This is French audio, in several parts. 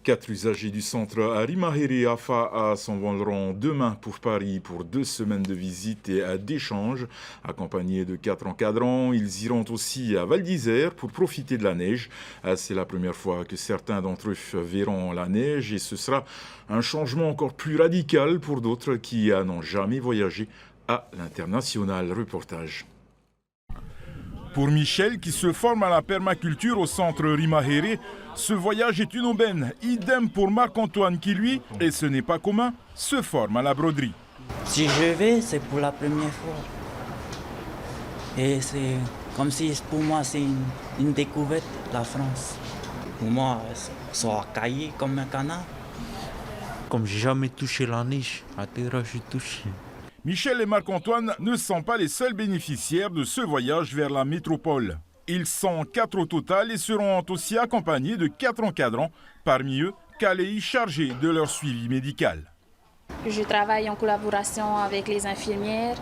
4 usagers du centre Arimahiri Afa s'envoleront demain pour Paris pour 2 semaines de visite et d'échange. Accompagnés de 4 encadrants, ils iront aussi à Val d'Isère pour profiter de la neige. C'est la première fois que certains d'entre eux verront la neige et ce sera un changement encore plus radical pour d'autres qui n'ont jamais voyagé à l'international. Reportage. Pour Michel, qui se forme à la permaculture au centre Rimahéré, ce voyage est une aubaine. Idem pour Marc-Antoine qui, lui, et ce n'est pas commun, se forme à la broderie. Si je vais, c'est pour la première fois. Et c'est comme si pour moi, c'est une découverte, la France. Pour moi, soit caillé comme un canard. Comme j'ai jamais touché la neige, à terre, j'ai touché. Michel et Marc-Antoine ne sont pas les seuls bénéficiaires de ce voyage vers la métropole. Ils sont 4 au total et seront aussi accompagnés de 4 encadrants, parmi eux Kalei chargés de leur suivi médical. Je travaille en collaboration avec les infirmières.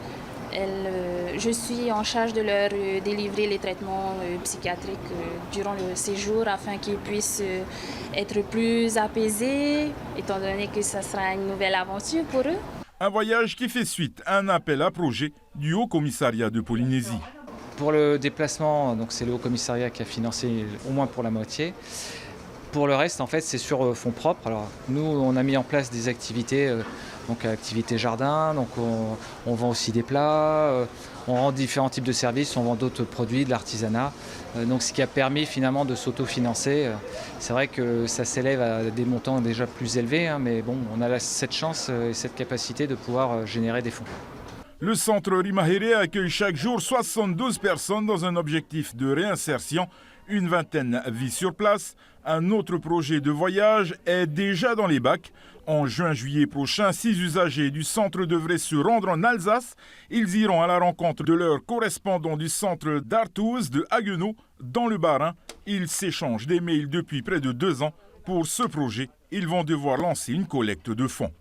Je suis en charge de leur délivrer les traitements psychiatriques durant le séjour afin qu'ils puissent être plus apaisés, étant donné que ce sera une nouvelle aventure pour eux. Un voyage qui fait suite à un appel à projet du Haut Commissariat de Polynésie. Pour le déplacement, c'est le Haut Commissariat qui a financé au moins pour la moitié. Pour le reste, en fait, c'est sur fonds propres. Alors, nous, on a mis en place des activités, donc activités jardin, donc on vend aussi des plats, on rend différents types de services, on vend d'autres produits, de l'artisanat. Donc, ce qui a permis finalement de s'autofinancer. C'est vrai que ça s'élève à des montants déjà plus élevés, mais bon, on a cette chance et cette capacité de pouvoir générer des fonds. Le centre Rimahéré accueille chaque jour 72 personnes dans un objectif de réinsertion. Une vingtaine vit sur place. Un autre projet de voyage est déjà dans les bacs. En juin-juillet prochain, 6 usagers du centre devraient se rendre en Alsace. Ils iront à la rencontre de leurs correspondants du centre d'Artous de Haguenau, dans le Bas-Rhin. Ils s'échangent des mails depuis près de 2 ans. Pour ce projet, ils vont devoir lancer une collecte de fonds.